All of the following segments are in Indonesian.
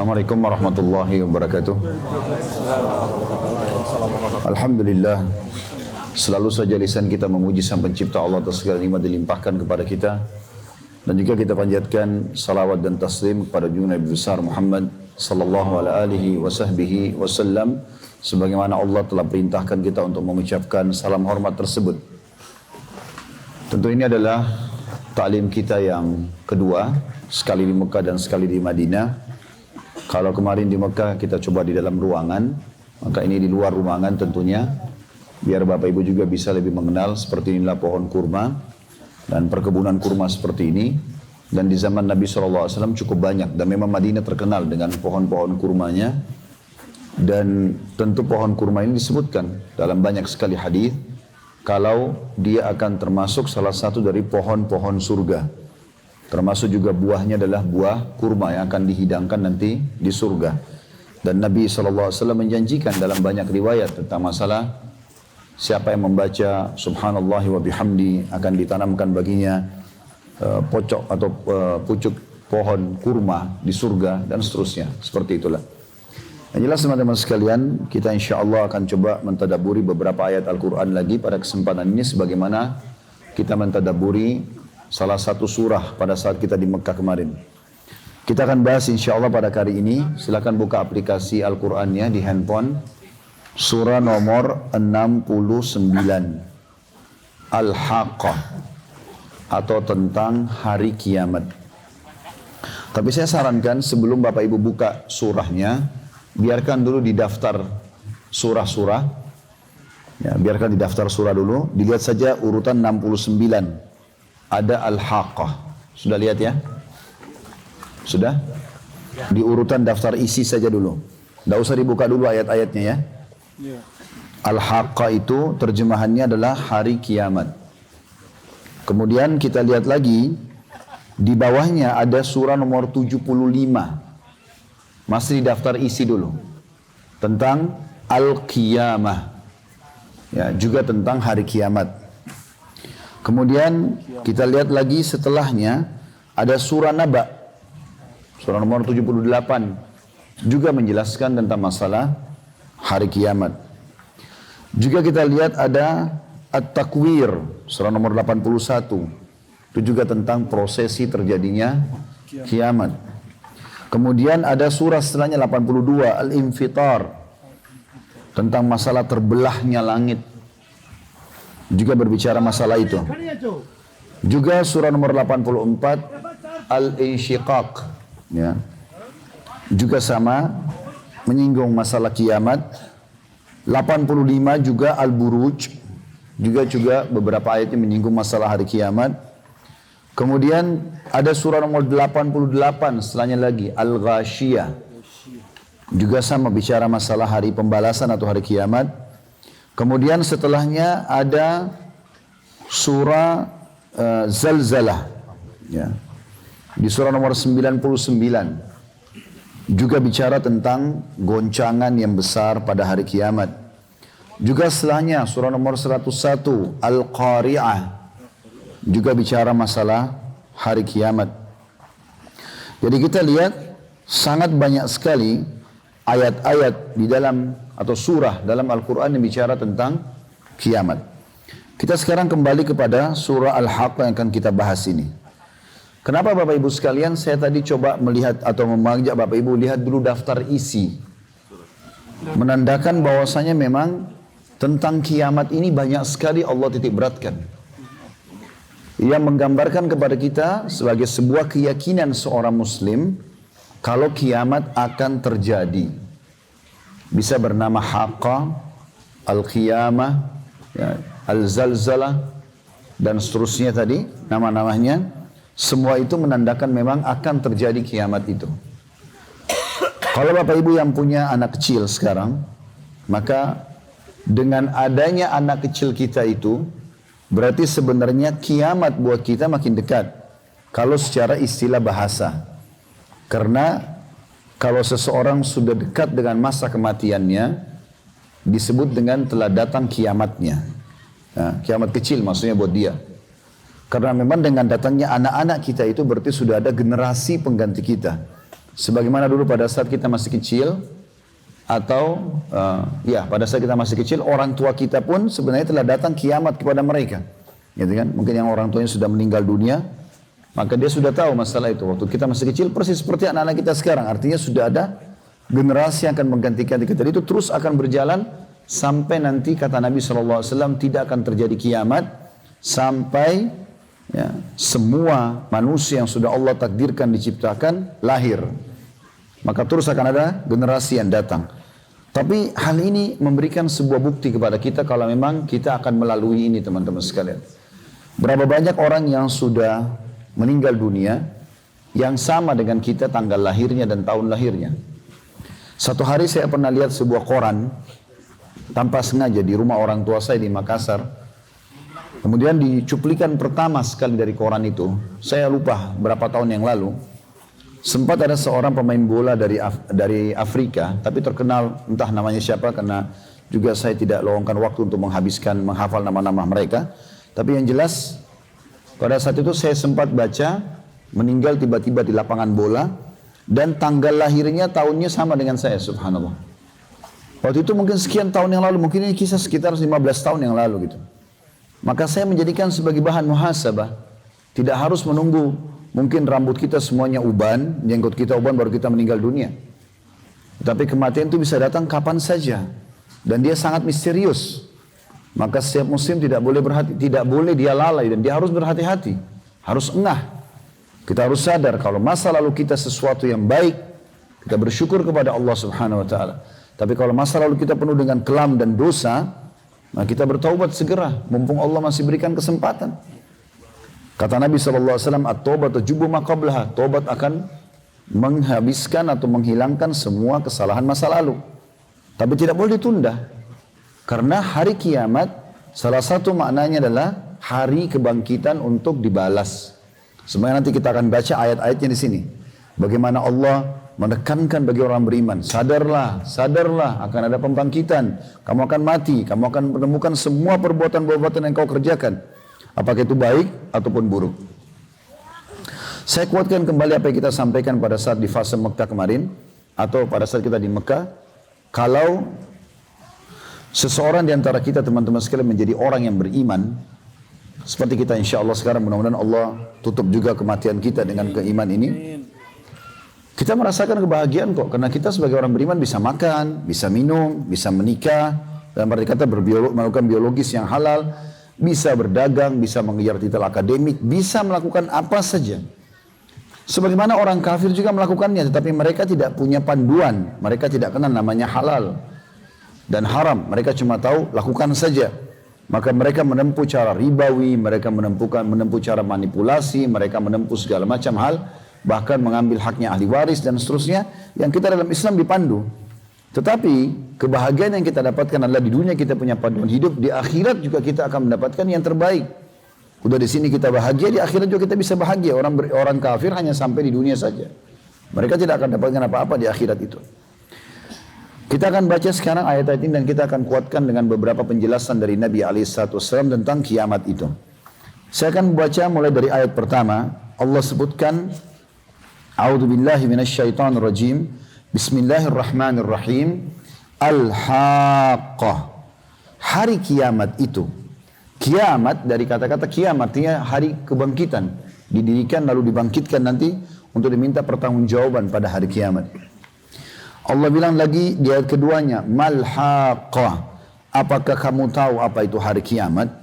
Assalamualaikum warahmatullahi wabarakatuh. Alhamdulillah, selalu saja lisan kita memuji Sang Pencipta Allah atas segala nikmat dilimpahkan kepada kita. Dan juga kita panjatkan salawat dan taslim kepada junjungan Nabi besar Muhammad sallallahu alaihi wasallam, sebagaimana Allah telah perintahkan kita untuk mengucapkan salam hormat tersebut. Tentu ini adalah ta'lim kita yang kedua, sekali di Mekah dan sekali di Madinah. Kalau kemarin di Mekah kita coba di dalam ruangan, maka ini di luar ruangan tentunya, biar Bapak Ibu juga bisa lebih mengenal seperti inilah pohon kurma dan perkebunan kurma seperti ini. Dan di zaman Nabi SAW cukup banyak, dan memang Madinah terkenal dengan pohon-pohon kurmanya. Dan tentu pohon kurma ini disebutkan dalam banyak sekali hadis kalau dia akan termasuk salah satu dari pohon-pohon surga. Termasuk juga buahnya adalah buah kurma yang akan dihidangkan nanti di surga. Dan Nabi SAW menjanjikan dalam banyak riwayat tentang masalah siapa yang membaca subhanallah wa bihamdi akan ditanamkan baginya pocok atau pucuk pohon kurma di surga dan seterusnya. Seperti itulah. Yang jelas teman-teman sekalian, kita insya Allah akan coba mentadaburi beberapa ayat Al-Quran lagi pada kesempatan ini, sebagaimana kita mentadaburi salah satu surah pada saat kita di Mekah kemarin. Kita akan bahas insya Allah pada kali ini. Silakan buka aplikasi Al-Qurannya di handphone. Surah nomor 69. Al-Haqqah, atau tentang hari kiamat. Tapi saya sarankan sebelum Bapak Ibu buka surahnya, biarkan dulu di daftar surah-surah. Ya, biarkan di daftar surah dulu. Dilihat saja urutan 69. Ada Al-Haqqah. Sudah lihat ya? Sudah? Di urutan daftar isi saja dulu. Tidak usah dibuka dulu ayat-ayatnya ya. Al-Haqqah itu terjemahannya adalah hari kiamat. Kemudian kita lihat lagi, di bawahnya ada surah nomor 75. Masih di daftar isi dulu. Tentang Al-Qiyamah. Ya, juga tentang hari kiamat. Kemudian kita lihat lagi setelahnya ada surah Naba, surah nomor 78, juga menjelaskan tentang masalah hari kiamat. Juga kita lihat ada At-Takwir, surah nomor 81, itu juga tentang prosesi terjadinya kiamat. Kemudian ada surah setelahnya 82, Al-Infitar, tentang masalah terbelahnya langit. Juga berbicara masalah itu. Juga surah nomor 84 Al-Insyiqaq, ya. Juga sama menyinggung masalah kiamat. 85 juga Al-Buruj, juga beberapa ayatnya menyinggung masalah hari kiamat. Kemudian ada surah nomor 88 setelahnya lagi Al-Ghashiyah, juga sama bicara masalah hari pembalasan atau hari kiamat. Kemudian setelahnya ada surah Zalzalah, ya. Di surah nomor 99 juga bicara tentang goncangan yang besar pada hari kiamat. Juga setelahnya surah nomor 101 Al-Qari'ah, juga bicara masalah hari kiamat. Jadi kita lihat sangat banyak sekali ayat-ayat di dalam atau surah dalam Al-Quran yang bicara tentang kiamat. Kita sekarang kembali kepada surah Al-Haqqah yang akan kita bahas ini. Kenapa Bapak Ibu sekalian saya tadi coba melihat atau mengajak Bapak Ibu lihat dulu daftar isi. Menandakan bahwasanya memang tentang kiamat ini banyak sekali Allah titik beratkan. Yang menggambarkan kepada kita sebagai sebuah keyakinan seorang muslim kalau kiamat akan terjadi. Bisa bernama Haqqah, Al-Qiyamah, ya, Al-Zalzalah, dan seterusnya tadi nama-namanya. Semua itu menandakan memang akan terjadi kiamat itu. Kalau Bapak Ibu yang punya anak kecil sekarang, maka dengan adanya anak kecil kita itu, berarti sebenarnya kiamat buat kita makin dekat. Kalau secara istilah bahasa. Karena kalau seseorang sudah dekat dengan masa kematiannya, disebut dengan telah datang kiamatnya. Nah, kiamat kecil maksudnya buat dia. Karena memang dengan datangnya anak-anak kita itu berarti sudah ada generasi pengganti kita. Sebagaimana dulu pada saat kita masih kecil, atau pada saat kita masih kecil, orang tua kita pun sebenarnya telah datang kiamat kepada mereka. Gitu kan? Mungkin yang orang tuanya sudah meninggal dunia, maka dia sudah tahu masalah itu. Waktu kita masih kecil persis seperti anak-anak kita sekarang. Artinya sudah ada generasi yang akan menggantikan kita. Itu terus akan berjalan sampai nanti kata Nabi SAW tidak akan terjadi kiamat sampai semua manusia yang sudah Allah takdirkan diciptakan lahir. Maka terus akan ada generasi yang datang. Tapi hal ini memberikan sebuah bukti kepada kita kalau memang kita akan melalui ini, teman-teman sekalian. Berapa banyak orang yang sudah meninggal dunia yang sama dengan kita tanggal lahirnya dan tahun lahirnya. Satu hari saya pernah lihat sebuah koran tanpa sengaja di rumah orang tua saya di Makassar. Kemudian di cuplikan pertama sekali dari koran itu, saya lupa berapa tahun yang lalu, sempat ada seorang pemain bola dari Afrika, tapi terkenal, entah namanya siapa karena juga saya tidak luangkan waktu untuk menghafal nama-nama mereka. Tapi yang jelas pada saat itu saya sempat baca meninggal tiba-tiba di lapangan bola dan tanggal lahirnya tahunnya sama dengan saya, subhanallah. Waktu itu mungkin sekian tahun yang lalu, mungkin ini kisah sekitar 15 tahun yang lalu gitu. Maka saya menjadikan sebagai bahan muhasabah, tidak harus menunggu mungkin rambut kita semuanya uban, jenggot kita uban baru kita meninggal dunia. Tapi kematian itu bisa datang kapan saja dan dia sangat misterius. Maka setiap muslim tidak boleh dia lalai dan dia harus berhati-hati, harus engah. Kita harus sadar kalau masa lalu kita sesuatu yang baik, kita bersyukur kepada Allah Subhanahu wa taala. Tapi kalau masa lalu kita penuh dengan kelam dan dosa, maka kita bertaubat segera, mumpung Allah masih berikan kesempatan. Kata Nabi SAW, at-taubat tajubu ma qablaha. Taubat akan menghabiskan atau menghilangkan semua kesalahan masa lalu. Tapi tidak boleh ditunda. Karena hari kiamat, salah satu maknanya adalah hari kebangkitan untuk dibalas. Sebenarnya nanti kita akan baca ayat-ayatnya di sini. Bagaimana Allah menekankan bagi orang beriman, sadarlah, sadarlah akan ada pembangkitan. Kamu akan mati, kamu akan menemukan semua perbuatan-perbuatan yang kau kerjakan. Apakah itu baik ataupun buruk. Saya kuatkan kembali apa yang kita sampaikan pada saat di fase Mekah kemarin, atau pada saat kita di Mekah. Kalau seseorang di antara kita teman-teman sekalian menjadi orang yang beriman, seperti kita insya Allah sekarang, mudah-mudahan Allah tutup juga kematian kita dengan keiman ini. Kita merasakan kebahagiaan kok, karena kita sebagai orang beriman bisa makan, bisa minum, bisa menikah, dan berarti kata melakukan biologis yang halal, bisa berdagang, bisa mengejar titel akademik, bisa melakukan apa saja. Sebagaimana orang kafir juga melakukannya, tetapi mereka tidak punya panduan, mereka tidak kenal namanya halal dan haram, mereka cuma tahu lakukan saja. Maka mereka menempuh cara ribawi, mereka menempuh cara manipulasi, mereka menempuh segala macam hal, bahkan mengambil haknya ahli waris dan seterusnya, yang kita dalam Islam dipandu. Tetapi kebahagiaan yang kita dapatkan adalah di dunia kita punya panduan hidup, di akhirat juga kita akan mendapatkan yang terbaik. Udah di sini kita bahagia, di akhirat juga kita bisa bahagia. Orang kafir hanya sampai di dunia saja. Mereka tidak akan dapatkan apa-apa di akhirat itu. Kita akan baca sekarang ayat-ayat ini dan kita akan kuatkan dengan beberapa penjelasan dari Nabi SAW tentang kiamat itu. Saya akan membaca mulai dari ayat pertama. Allah sebutkan, A'udzu billahi minasyaitonir rajim. Bismillahirrahmanirrahim. Al-Haqqah. Hari kiamat itu. Kiamat dari kata-kata kiamat artinya hari kebangkitan. Didirikan lalu dibangkitkan nanti untuk diminta pertanggungjawaban pada hari kiamat. Allah bilang lagi di ayat keduanya, Mal-Haqqah. Apakah kamu tahu apa itu hari kiamat?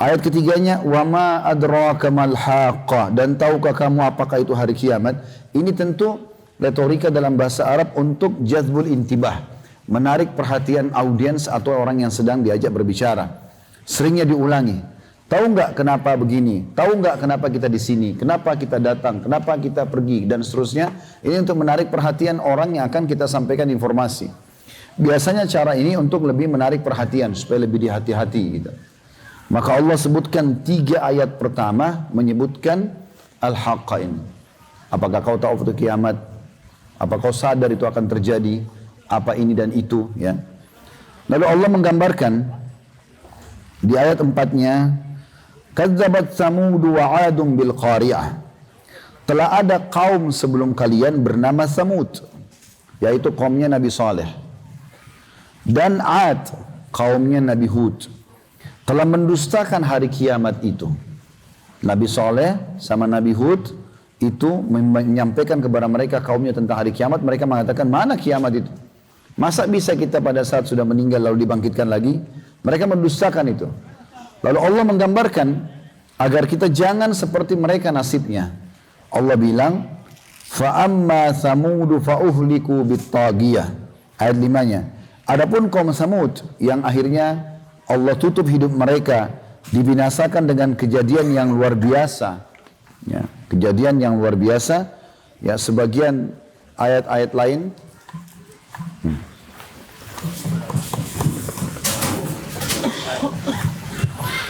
Ayat ketiganya, wa ma adraka mal-haqqah, dan tahukah kamu apakah itu hari kiamat? Ini tentu retorika dalam bahasa Arab untuk jazbul intibah, menarik perhatian audiens atau orang yang sedang diajak berbicara. Seringnya diulangi. Tahu nggak kenapa begini? Tahu nggak kenapa kita di sini? Kenapa kita datang? Kenapa kita pergi? Dan seterusnya. Ini untuk menarik perhatian orang yang akan kita sampaikan informasi. Biasanya cara ini untuk lebih menarik perhatian supaya lebih dihati-hati gitu. Maka Allah sebutkan 3 ayat pertama menyebutkan Al-Haqqah ini. Apakah kau tahu itu kiamat? Apakah kau sadar itu akan terjadi? Apa ini dan itu? Ya. Lalu Allah menggambarkan di ayat 4-nya, Kadzabat Samud wa 'Adun bil qari'ah. telah ada kaum sebelum kalian bernama Thamud, yaitu kaumnya Nabi Saleh, dan Ad, kaumnya Nabi Hud, telah mendustakan hari kiamat itu. Nabi Saleh sama Nabi Hud itu menyampaikan kepada mereka kaumnya tentang hari kiamat. Mereka mengatakan, mana kiamat itu? Masa bisa kita pada saat sudah meninggal lalu dibangkitkan lagi? Mereka mendustakan itu. Lalu Allah menggambarkan agar kita jangan seperti mereka nasibnya. Allah bilang, فَأَمَّا ثَمُودُ فَأُهْلِكُوا بِالطَّاغِيَةِ. Ayat 5-nya. Adapun kaum Samud yang akhirnya Allah tutup hidup mereka, dibinasakan dengan kejadian yang luar biasa. Ya, kejadian yang luar biasa. Ya, sebagian ayat-ayat lain.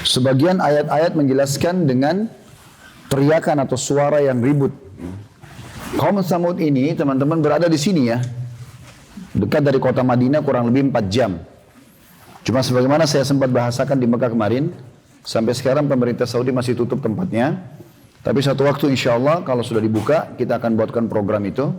Sebagian ayat-ayat menjelaskan dengan teriakan atau suara yang ribut. Kaum Samud ini teman-teman berada di sini ya, dekat dari kota Madinah kurang lebih 4 jam. Cuma sebagaimana saya sempat bahasakan di Mekah kemarin, sampai sekarang pemerintah Saudi masih tutup tempatnya. Tapi satu waktu insya Allah kalau sudah dibuka, kita akan buatkan program itu.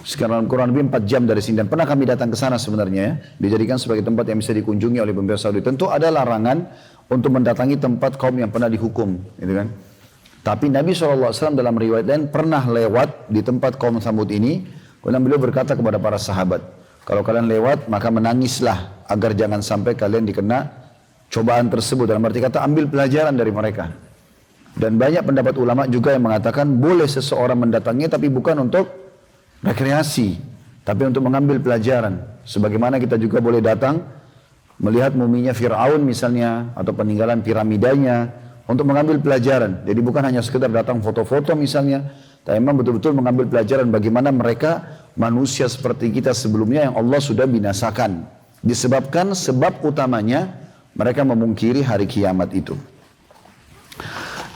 Sekarang kurang lebih 4 jam dari sini, dan pernah kami datang ke sana sebenarnya ya, dijadikan sebagai tempat yang bisa dikunjungi oleh pemerintah Saudi. Tentu ada larangan untuk mendatangi tempat kaum yang pernah dihukum, gitu kan. Tapi Nabi SAW dalam riwayat lain pernah lewat di tempat kaum Thamud ini. Kemudian beliau berkata kepada para sahabat, kalau kalian lewat maka menangislah agar jangan sampai kalian dikena cobaan tersebut. Dalam arti kata ambil pelajaran dari mereka. Dan banyak pendapat ulama juga yang mengatakan boleh seseorang mendatangi tapi bukan untuk rekreasi, tapi untuk mengambil pelajaran. Sebagaimana kita juga boleh datang melihat muminya Fir'aun misalnya, atau peninggalan piramidanya, untuk mengambil pelajaran. Jadi bukan hanya sekedar datang foto-foto misalnya, tapi memang betul-betul mengambil pelajaran bagaimana mereka manusia seperti kita sebelumnya yang Allah sudah binasakan. Disebabkan sebab utamanya mereka memungkiri hari kiamat itu.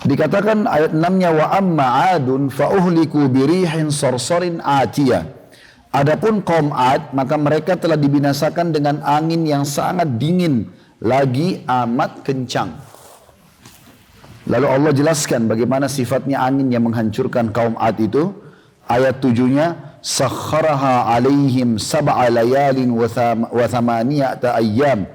Dikatakan ayat 6-nya, wa amma 'adun fa uhliku birihin sarsarin atiyah. Adapun kaum Ad, maka mereka telah dibinasakan dengan angin yang sangat dingin lagi amat kencang. Lalu Allah jelaskan bagaimana sifatnya angin yang menghancurkan kaum Ad itu. Ayat 7-nya, sakharaha alaihim sab'a layalin wa thamaniyata ayyam.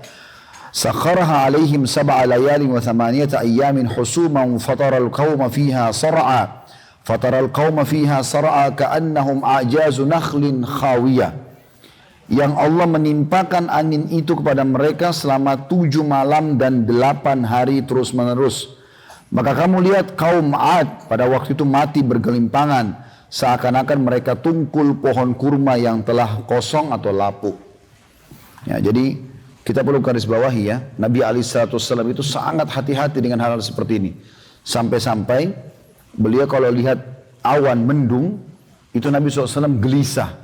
Sakharaha alaihim sab'a layalin wa thamaniyata ayyamin husuman fataral qawma fiha sar'a. Fataral qawma fiha sar'a ka'annahum a'jazu nakhlin khawiyah. Yang Allah menimpakan angin itu kepada mereka selama 7 malam dan 8 hari terus menerus. Maka kamu lihat kaum Ad pada waktu itu mati bergelimpangan, seakan-akan mereka tungkul pohon kurma yang telah kosong atau lapuk. Ya, jadi kita perlu garis bawahi ya, Nabi SAW itu sangat hati-hati dengan hal-hal seperti ini. Sampai-sampai beliau kalau lihat awan mendung, itu Nabi SAW gelisah.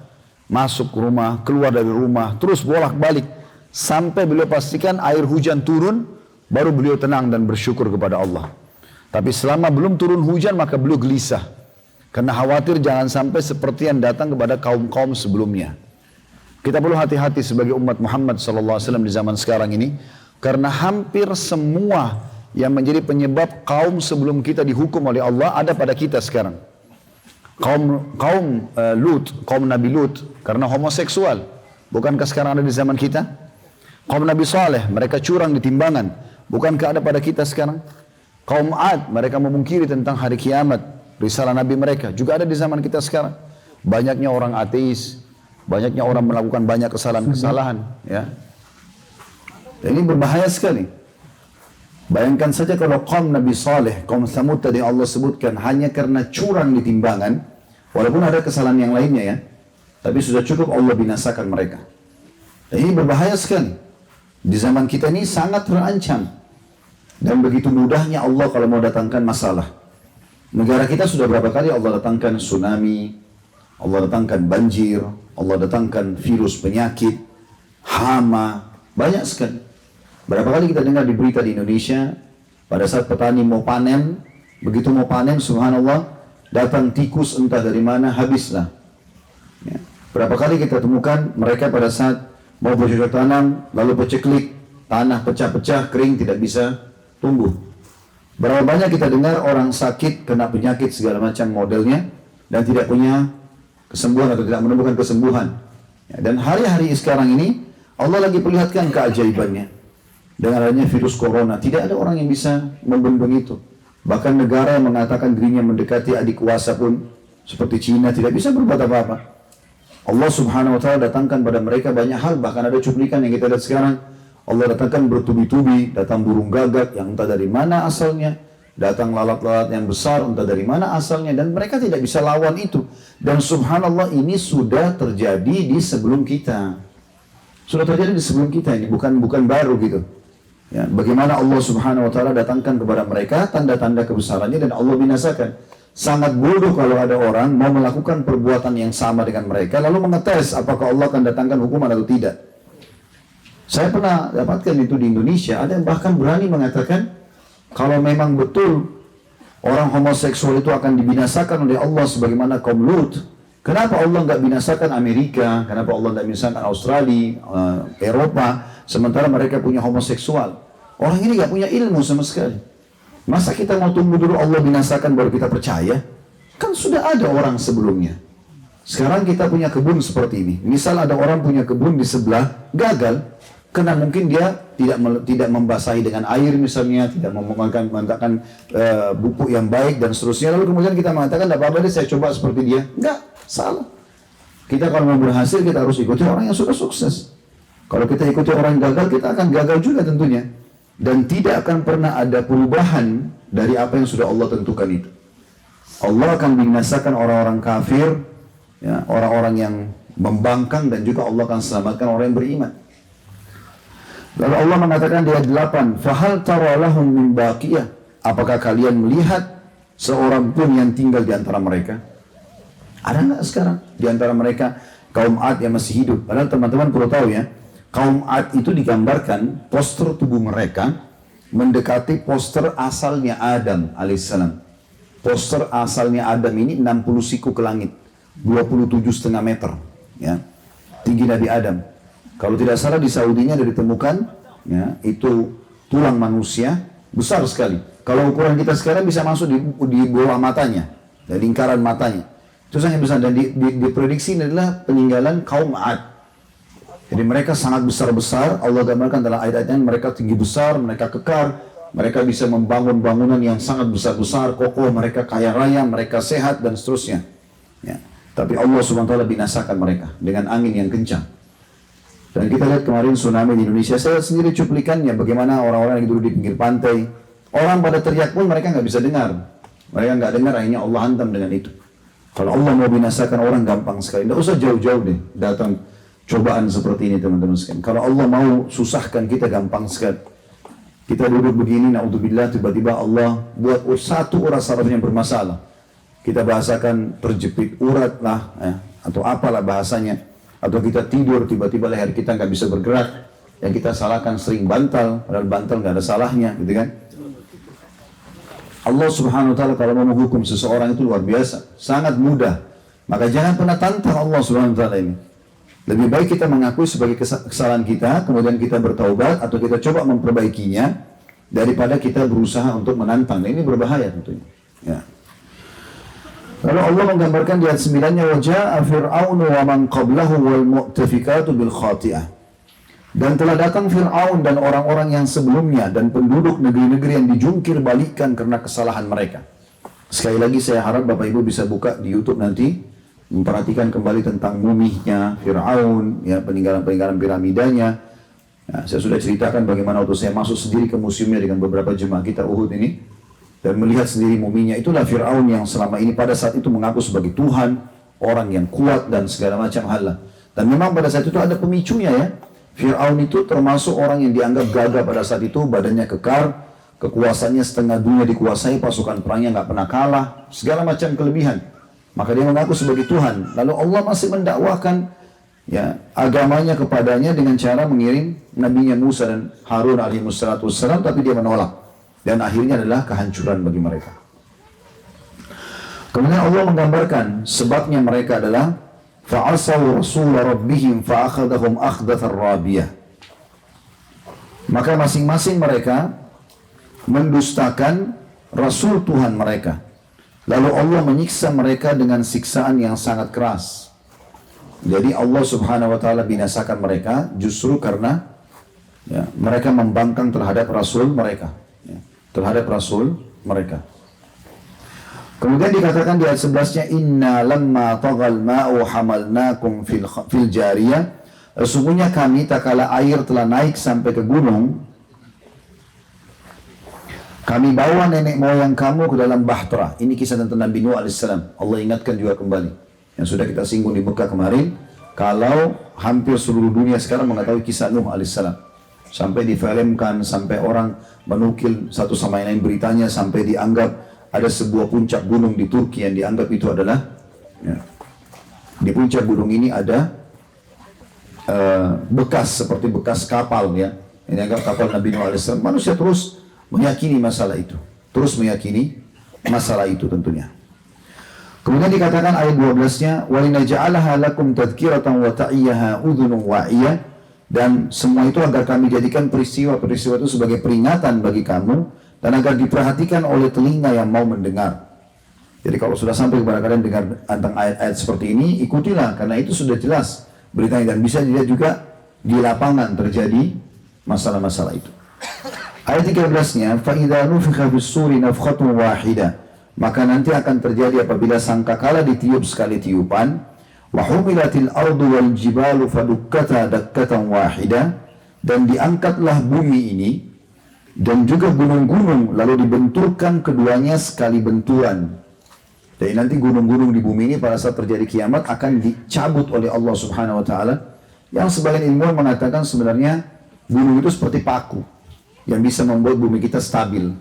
Masuk rumah, keluar dari rumah, terus bolak-balik. Sampai beliau pastikan air hujan turun, baru beliau tenang dan bersyukur kepada Allah. Tapi selama belum turun hujan maka beliau gelisah. Karena khawatir jangan sampai seperti yang datang kepada kaum-kaum sebelumnya. Kita perlu hati-hati sebagai umat Muhammad SAW di zaman sekarang ini. Karena hampir semua yang menjadi penyebab kaum sebelum kita dihukum oleh Allah ada pada kita sekarang. Kaum Lut, kaum Nabi Lut karena homoseksual. Bukankah sekarang ada di zaman kita? Kaum Nabi Saleh, mereka curang di timbangan. Bukankah ada pada kita sekarang? Kaum Ad, mereka memungkiri tentang hari kiamat, risalah Nabi mereka, juga ada di zaman kita sekarang. Banyaknya orang ateis, banyaknya orang melakukan banyak kesalahan-kesalahan. Ya. Dan ini berbahaya sekali. Bayangkan saja kalau kaum Nabi Saleh, kaum Thamud tadi Allah sebutkan hanya karena curang di timbangan, walaupun ada kesalahan yang lainnya ya, tapi sudah cukup Allah binasakan mereka. Dan ini berbahaya sekali. Di zaman kita ini sangat terancam. Dan begitu mudahnya Allah kalau mau datangkan masalah. Negara kita sudah berapa kali Allah datangkan tsunami, Allah datangkan banjir, Allah datangkan virus penyakit, hama, banyak sekali. Berapa kali kita dengar di berita di Indonesia, pada saat petani mau panen, begitu mau panen, subhanallah, datang tikus entah dari mana, habislah. Ya. Berapa kali kita temukan mereka pada saat mau bercocok tanam, lalu peceklik, tanah pecah-pecah, kering, tidak bisa tumbuh. Berapa banyak kita dengar orang sakit, kena penyakit segala macam modelnya, dan tidak punya kesembuhan atau tidak menemukan kesembuhan. Ya, dan hari-hari sekarang ini, Allah lagi perlihatkan keajaibannya. Dengan adanya virus corona, tidak ada orang yang bisa membendung itu. Bahkan negara yang mengatakan dirinya mendekati adik kuasa pun, seperti Cina, tidak bisa berbuat apa-apa. Allah subhanahu wa ta'ala datangkan pada mereka banyak hal, bahkan ada cuplikan yang kita lihat sekarang. Allah datangkan bertubi-tubi, datang burung gagak yang entah dari mana asalnya, datang lalat-lalat yang besar entah dari mana asalnya, dan mereka tidak bisa lawan itu. Dan subhanallah, ini sudah terjadi di sebelum kita. Sudah terjadi di sebelum kita, ini bukan baru gitu. Ya, bagaimana Allah subhanahu wa ta'ala datangkan kepada mereka tanda-tanda kebesarannya dan Allah binasakan. Sangat bodoh kalau ada orang mau melakukan perbuatan yang sama dengan mereka lalu mengetes apakah Allah akan datangkan hukuman atau tidak. Saya pernah dapatkan itu di Indonesia, ada yang bahkan berani mengatakan kalau memang betul orang homoseksual itu akan dibinasakan oleh Allah sebagaimana kaum Lut, kenapa Allah nggak binasakan Amerika, kenapa Allah nggak binasakan Australia, Eropa, sementara mereka punya homoseksual. Orang ini nggak punya ilmu sama sekali. Masa kita mau tunggu dulu Allah binasakan baru kita percaya? Kan sudah ada orang sebelumnya. Sekarang kita punya kebun seperti ini. Misal ada orang punya kebun di sebelah, gagal. Karena mungkin dia tidak membasahi dengan air misalnya, tidak menggunakan pupuk yang baik dan seterusnya. Lalu kemudian kita mengatakan, tidak apa-apa deh saya coba seperti dia. Enggak, salah. Kita kalau mau berhasil kita harus ikuti orang yang sudah sukses. Kalau kita ikuti orang yang gagal, kita akan gagal juga tentunya. Dan tidak akan pernah ada perubahan dari apa yang sudah Allah tentukan itu. Allah akan binasakan orang-orang kafir, ya, orang-orang yang membangkang, dan juga Allah akan selamatkan orang yang beriman. Lalu Allah mengatakan di ayat 8, "Fahal tara lahum min baqiyah?" Apakah kalian melihat seorang pun yang tinggal di antara mereka? Ada nggak sekarang di antara mereka kaum Ad yang masih hidup? Padahal teman-teman perlu tahu ya, kaum Ad itu digambarkan poster tubuh mereka mendekati poster asalnya Adam alaihissalam. Poster asalnya Adam ini 60 siku ke langit, 27,5 meter, ya, tinggi Nabi Adam. Kalau tidak salah di Saudinya ada ditemukan, ya, itu tulang manusia besar sekali. Kalau ukuran kita sekarang bisa masuk di bawah matanya, di lingkaran matanya. Itu sangat besar dan diprediksi ini adalah peninggalan kaum Ad. Jadi mereka sangat besar-besar. Allah gambarkan dalam ayat-ayatnya mereka tinggi besar, mereka kekar, mereka bisa membangun bangunan yang sangat besar-besar, kokoh, mereka kaya raya, mereka sehat dan seterusnya. Ya. Tapi Allah SWT binasakan mereka dengan angin yang kencang. Dan kita lihat kemarin tsunami di Indonesia, saya sendiri cuplikannya bagaimana orang-orang yang duduk di pinggir pantai, orang pada teriak pun mereka nggak bisa dengar. Mereka nggak dengar, akhirnya Allah hantam dengan itu. Kalau Allah mau binasakan orang gampang sekali, nggak usah jauh-jauh deh datang cobaan seperti ini teman-teman sekalian. Kalau Allah mau susahkan kita gampang sekali. Kita duduk begini, naudzubillah, tiba-tiba Allah buat satu urat saraf yang bermasalah. Kita bahasakan terjepit urat lah, ya, atau apalah bahasanya. Atau kita tidur, tiba-tiba leher kita nggak bisa bergerak. Yang kita salahkan sering bantal, padahal bantal nggak ada salahnya, gitu kan? Allah subhanahu wa ta'ala kalau mau menghukum seseorang itu luar biasa, sangat mudah. Maka jangan pernah tantang Allah subhanahu wa ta'ala ini. Lebih baik kita mengakui sebagai kesalahan kita, kemudian kita bertaubat, atau kita coba memperbaikinya, daripada kita berusaha untuk menantang. Nah, ini berbahaya tentunya. Ya. Lalu Allah menggambarkan di ayat 9-nya, "Waja'a Fir'aunu wa man qablahu wal mu'tafikatu bil khati'ah." Dan telah datang Fir'aun dan orang-orang yang sebelumnya dan penduduk negeri-negeri yang dijungkir balikan karena kesalahan mereka. Sekali lagi saya harap Bapak Ibu bisa buka di YouTube nanti, memperhatikan kembali tentang muminya Fir'aun, ya, peninggalan-peninggalan piramidanya. Ya, saya sudah ceritakan bagaimana waktu saya masuk sendiri ke museumnya dengan beberapa jemaah kita Uhud ini, dan melihat sendiri muminya. Itulah Fir'aun yang selama ini pada saat itu mengaku sebagai Tuhan, orang yang kuat dan segala macam hal. Dan memang pada saat itu ada pemicunya ya. Fir'aun itu termasuk orang yang dianggap gagah pada saat itu, badannya kekar, kekuasaannya setengah dunia dikuasai, pasukan perangnya nggak pernah kalah, segala macam kelebihan. Maka dia mengaku sebagai Tuhan. Lalu Allah masih mendakwahkan, ya, agamanya kepadanya dengan cara mengirim nabinya Musa dan Harun alaihissalam, tapi dia menolak. Dan akhirnya adalah kehancuran bagi mereka. Kemudian Allah menggambarkan sebabnya mereka adalah fa'asaw rasul rabbihim fa'akhadahum akhdathar rabiyah. Maka masing-masing mereka mendustakan Rasul Tuhan mereka. Lalu Allah menyiksa mereka dengan siksaan yang sangat keras. Jadi Allah subhanahu wa ta'ala binasakan mereka justru karena mereka membangkang terhadap Rasul mereka. Terhadap Rasul mereka. Kemudian dikatakan di ayat 11-nya, Inna lamma tagal ma'u hamalnakum fil jariyah. Sesungguhnya kami tak kala air telah naik sampai ke gunung, kami bawa nenek moyang kamu ke dalam bahtera. Ini kisah tentang Nabi Nuh AS. Allah ingatkan juga kembali. Yang sudah kita singgung di Mekah kemarin. Kalau hampir seluruh dunia sekarang mengetahui kisah Nuh AS. Sampai difilmkan, sampai orang menukil satu sama lain beritanya, sampai dianggap ada sebuah puncak gunung di Turki yang dianggap itu adalah, di puncak gunung ini ada bekas, seperti bekas kapal ya. Ini anggap kapal Nabi Nuh AS. Manusia terus meyakini masalah itu. Terus meyakini masalah itu tentunya. Kemudian dikatakan ayat 12-nya, وَلِنَجْعَلَهَا لَكُمْ تَذْكِرَةً وَتَعِيَّهَا أُذُنٌ وَعِيَةٌ. Dan semua itu agar kami jadikan peristiwa-peristiwa itu sebagai peringatan bagi kamu, dan agar diperhatikan oleh telinga yang mau mendengar. Jadi kalau sudah sampai kepada kalian dengar tentang ayat-ayat seperti ini, ikutilah, karena itu sudah jelas beritanya, dan bisa dilihat juga di lapangan terjadi masalah-masalah itu. Ayat 13-nya, فَإِذَا نُفِخَ فِي الصُّورِ نَفْخَةٌ وَاحِدَةٌ. Maka nanti akan terjadi apabila sangkakala ditiup sekali tiupan, وَحُمِلَتِ الْأَرْضُ وَالْجِبَالُ فَدُكَّتَا دَكَّةً وَاحِدَةً. Dan diangkatlah bumi ini dan juga gunung-gunung, lalu dibenturkan keduanya sekali benturan. Jadi nanti gunung-gunung di bumi ini pada saat terjadi kiamat akan dicabut oleh Allah Subhanahu Wa Taala. Yang sebagian ilmuwan mengatakan sebenarnya gunung itu seperti paku yang bisa membuat bumi kita stabil.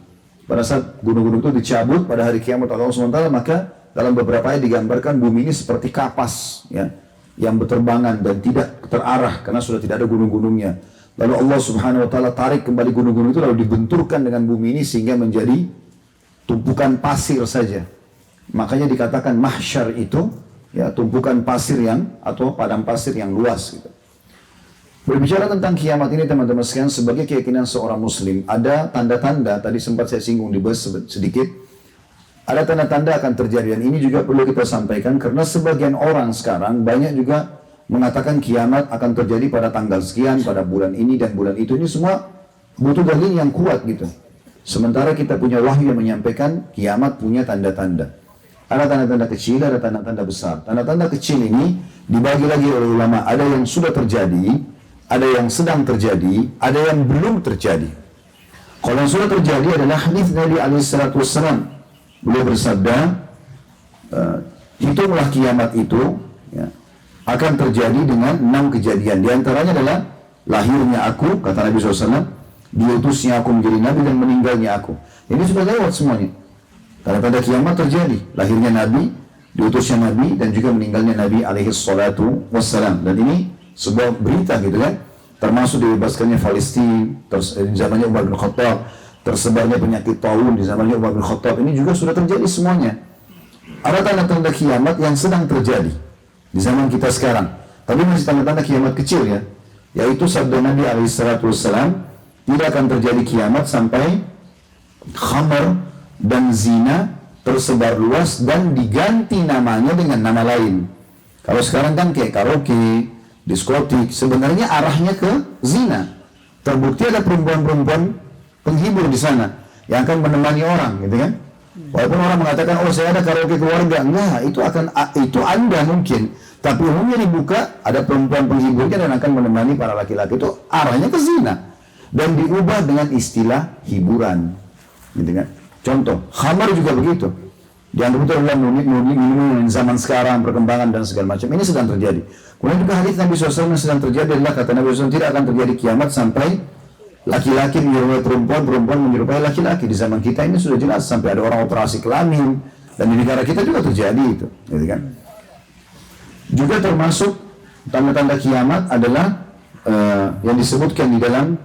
Pada saat gunung-gunung itu dicabut pada hari kiamat Allah SWT, maka dalam beberapa ayat digambarkan bumi ini seperti kapas ya, yang berterbangan dan tidak terarah karena sudah tidak ada gunung-gunungnya. Lalu Allah Subhanahu Wa Taala tarik kembali gunung-gunung itu, lalu dibenturkan dengan bumi ini sehingga menjadi tumpukan pasir saja. Makanya dikatakan mahsyar itu ya, tumpukan pasir yang, atau padang pasir yang luas gitu. Berbicara tentang kiamat ini teman-teman sekalian, sebagai keyakinan seorang muslim, ada tanda-tanda, tadi sempat saya singgung di bus sedikit, ada tanda-tanda akan terjadi, dan ini juga perlu kita sampaikan karena sebagian orang sekarang banyak juga mengatakan kiamat akan terjadi pada tanggal sekian, pada bulan ini dan bulan itu. Ini semua butuh dalil yang kuat gitu. Sementara kita punya wahyu yang menyampaikan kiamat punya tanda-tanda. Ada tanda-tanda kecil, ada tanda-tanda besar. Tanda-tanda kecil ini dibagi lagi oleh ulama, ada yang sudah terjadi, ada yang sedang terjadi, ada yang belum terjadi. Kalau yang sudah terjadi adalah hadis Nabi SAW. Beliau bersabda, hitunglah kiamat itu ya, akan terjadi dengan 6 kejadian. Di antaranya adalah lahirnya aku, kata Nabi SAW, diutusnya aku menjadi Nabi dan meninggalnya aku. Ini sudah lewat semuanya. Tanda-tanda kiamat terjadi, lahirnya Nabi, diutusnya Nabi, dan juga meninggalnya Nabi SAW. Dan ini sebuah berita gitu kan, termasuk dibebaskannya Palestina di zamannya Umar bin Khattab, tersebarnya penyakit taun di zamannya Umar bin Khattab, ini juga sudah terjadi semuanya. Ada tanda-tanda kiamat yang sedang terjadi di zaman kita sekarang, tapi masih tanda-tanda kiamat kecil ya, yaitu sabda Nabi SAW, tidak akan terjadi kiamat sampai khamar dan zina tersebar luas dan diganti namanya dengan nama lain. Kalau sekarang kan kayak karaoke, diskotik, sebenarnya arahnya ke zina. Terbukti ada perempuan-perempuan penghibur di sana yang akan menemani orang, gitu kan? Walaupun orang mengatakan, oh saya ada karaoke keluarga, enggak, itu Anda mungkin. Tapi umumnya dibuka, ada perempuan penghiburnya dan akan menemani para laki-laki, itu arahnya ke zina. Dan diubah dengan istilah hiburan, gitu kan? Contoh, khamar juga begitu. Dianggap itu adalah minuman zaman sekarang, perkembangan dan segala macam. Ini sedang terjadi. Kemudian juga hadis Nabi SAW yang sedang terjadi adalah kata Nabi SAW, tidak akan terjadi kiamat sampai laki-laki menyerupai perempuan, perempuan menyerupai laki-laki. Di zaman kita ini sudah jelas, sampai ada orang operasi kelamin, dan di negara kita juga terjadi itu, gitu kan? Juga termasuk tanda-tanda kiamat adalah yang disebutkan di dalam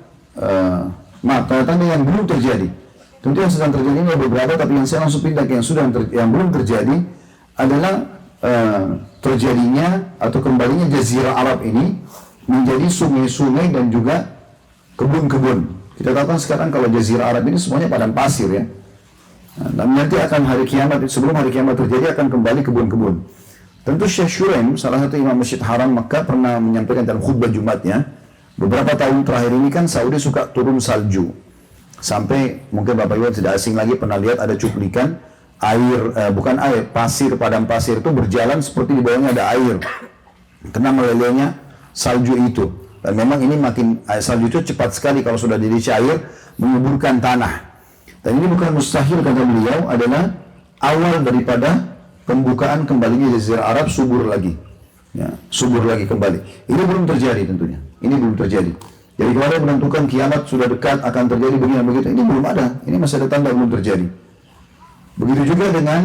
tanda-tanda yang belum terjadi. Tentu yang sedang terjadi ini ada beberapa, tapi yang saya langsung pindah ke yang belum terjadi adalah terjadinya atau kembalinya Jazirah Arab ini menjadi sungai-sungai dan juga kebun-kebun. Kita tahu kan sekarang kalau Jazirah Arab ini semuanya padang pasir ya. Dan nanti akan hari kiamat, sebelum hari kiamat terjadi akan kembali kebun-kebun. Tentu Syekh Shuraim, salah satu imam Masjid Haram Makkah, pernah menyampaikan dalam khutbah Jumatnya, beberapa tahun terakhir ini kan Saudi suka turun salju. Sampai mungkin Bapak Ibu tidak asing lagi pernah lihat ada cuplikan air, bukan air, pasir, padang pasir itu berjalan seperti di bawahnya ada air. Kena melelehnya salju itu. Dan memang ini makin, salju itu cepat sekali kalau sudah diisi air, menyuburkan tanah. Dan ini bukan mustahil, kata beliau, adalah awal daripada pembukaan kembalinya Jazirah Arab subur lagi. Ya, subur lagi kembali. Ini belum terjadi tentunya. Ini belum terjadi. Jadi kalau ada menentukan kiamat sudah dekat akan terjadi begini dan begitu, ini belum ada. Ini masih ada tanda belum terjadi. Begitu juga dengan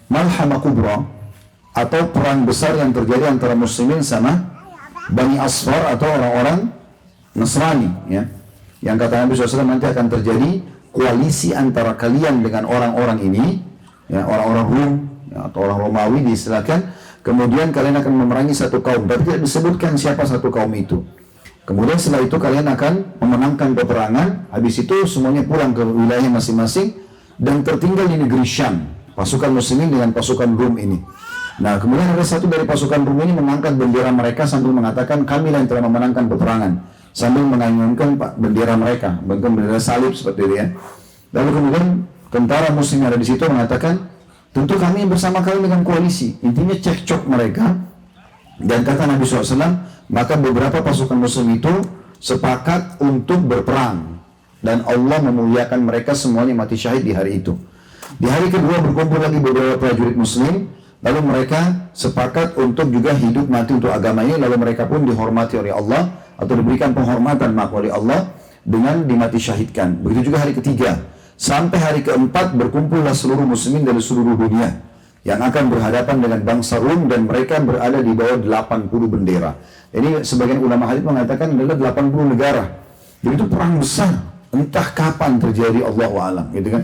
Malhamah Kubra atau perang besar yang terjadi antara muslimin sama Bani Asfar atau orang-orang Nasrani, ya. Yang kata Nabi SAW nanti akan terjadi koalisi antara kalian dengan orang-orang ini, ya, orang-orang Rum, ya, atau orang Romawi diistilahkan. Kemudian kalian akan memerangi satu kaum, tapi tidak disebutkan siapa satu kaum itu. Kemudian setelah itu kalian akan memenangkan peperangan. Habis itu semuanya pulang ke wilayah masing-masing dan tertinggal di negeri Syam, pasukan muslimin dengan pasukan Rum ini. Nah, kemudian ada satu dari pasukan Rum ini mengangkat bendera mereka sambil mengatakan kami yang telah memenangkan peperangan, sambil mengayunkan bendera mereka, bendera salib seperti itu, ya. Lalu kemudian tentara muslim yang ada di situ mengatakan, tentu kami bersama kalian dengan koalisi. Intinya cekcok mereka. Dan kata Nabi SAW, maka beberapa pasukan muslim itu sepakat untuk berperang. Dan Allah memuliakan mereka semuanya mati syahid di hari itu. Di hari kedua berkumpul lagi beberapa prajurit muslim. Lalu mereka sepakat untuk juga hidup mati untuk agama ini. Lalu mereka pun dihormati oleh Allah, atau diberikan penghormatan oleh Allah dengan dimati syahidkan. Begitu juga hari ketiga. Sampai hari keempat berkumpullah seluruh muslimin dari seluruh dunia yang akan berhadapan dengan bangsa Rum, dan mereka berada di bawah 80 bendera. Ini sebagian ulama hadis mengatakan adalah 80 negara. Jadi itu perang besar. Entah kapan terjadi, Allahu a'lam, gitu kan.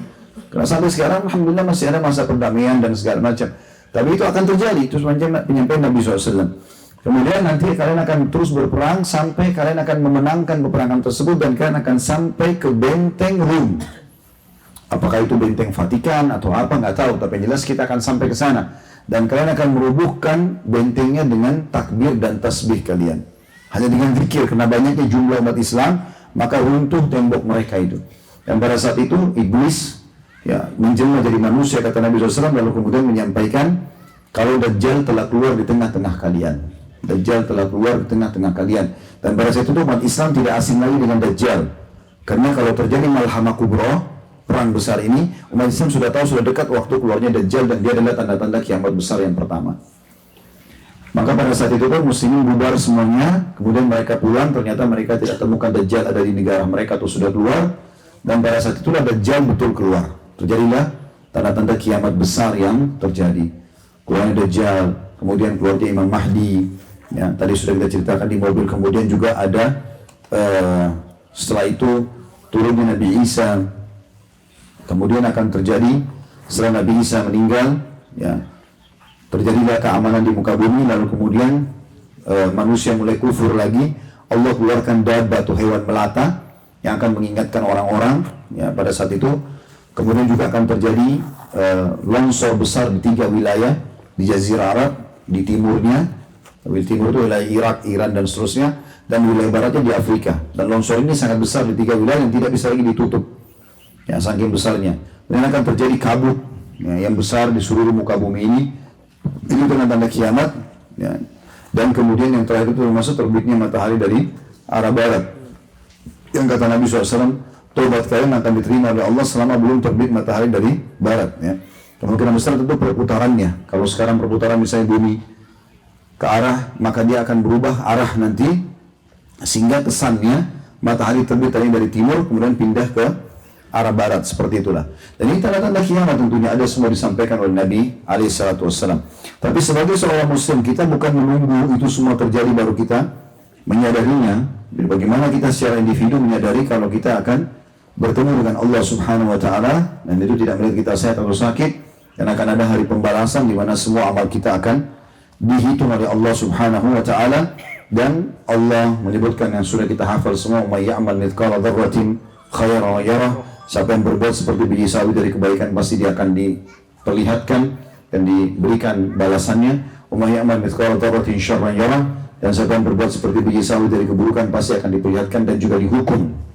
Karena sampai sekarang alhamdulillah masih ada masa perdamaian dan segala macam. Tapi itu akan terjadi. Itu sepanjang penyampaian Nabi SAW. Kemudian nanti kalian akan terus berperang sampai kalian akan memenangkan peperangan tersebut, dan kalian akan sampai ke benteng Rum. Apakah itu benteng Vatikan atau apa, nggak tahu. Tapi yang jelas kita akan sampai ke sana. Dan kalian akan merubuhkan bentengnya dengan takbir dan tasbih kalian. Hanya dengan zikir, karena banyaknya jumlah umat Islam, maka runtuh tembok mereka itu. Dan pada saat itu iblis, ya, menjelma jadi manusia, kata Nabi SAW, lalu kemudian menyampaikan kalau Dajjal telah keluar di tengah-tengah kalian. Dajjal telah keluar di tengah-tengah kalian. Dan pada saat itu umat Islam tidak asing lagi dengan Dajjal. Karena kalau terjadi Malhamah Kubra, perang besar ini, umat Islam sudah tahu, sudah dekat waktu keluarnya Dajjal, dan dia adalah tanda-tanda kiamat besar yang pertama. Maka pada saat itu pun muslimin bubar semuanya, kemudian mereka pulang, ternyata mereka tidak temukan Dajjal ada di negara mereka atau sudah keluar. Dan pada saat itulah Dajjal betul keluar. Terjadilah tanda-tanda kiamat besar yang terjadi. Keluarnya Dajjal, kemudian keluarnya Imam Mahdi. Ya, tadi sudah kita ceritakan di mobil. Kemudian juga ada setelah itu turunnya Nabi Isa. Kemudian akan terjadi setelah Nabi Isa meninggal, ya, terjadilah keamanan di muka bumi. Lalu kemudian manusia mulai kufur lagi. Allah keluarkan dabba atau hewan melata yang akan mengingatkan orang-orang, ya, pada saat itu. Kemudian juga akan terjadi longsor besar di 3 wilayah di Jazirah Arab, di timurnya, di timur itu wilayah Irak, Iran dan seterusnya, dan wilayah baratnya di Afrika. Dan longsor ini sangat besar di 3 wilayah yang tidak bisa lagi ditutup, ya, saking besarnya. Dan akan terjadi kabut, ya, yang besar di seluruh muka bumi ini. Ini tanda-tanda kiamat, ya. Dan kemudian yang terakhir itu termasuk terbitnya matahari dari arah barat. Yang kata Nabi SAW, taubat kalian akan diterima oleh Allah selama belum terbit matahari dari barat, ya. Kemungkinan besar tentu perputarannya. Kalau sekarang perputaran misalnya bumi ke arah, maka dia akan berubah arah nanti, sehingga kesannya matahari terbit tadi dari timur, kemudian pindah ke arah barat, seperti itulah. Dan ini tanda-tanda kiamat tentunya ada semua disampaikan oleh Nabi SAW. Tapi sebagai seorang muslim, kita bukan menunggu itu semua terjadi baru kita menyadarinya. Jadi bagaimana kita secara individu menyadari kalau kita akan bertemu dengan Allah Subhanahu wa Ta'ala, dan itu tidak melihat kita sehat atau sakit, dan akan ada hari pembalasan di mana semua amal kita akan dihitung oleh Allah Subhanahu wa Ta'ala. Dan Allah menyebutkan yang sudah kita hafal semua, "May ya'mal mithqala dzarratin khairan yarah." Siapa yang berbuat seperti biji sawi dari kebaikan, pasti dia akan diperlihatkan dan diberikan balasannya. Wa may ya'mal mithqala dzarratin syarran yarah. Dan siapa yang berbuat seperti biji sawi dari keburukan, pasti akan diperlihatkan dan juga dihukum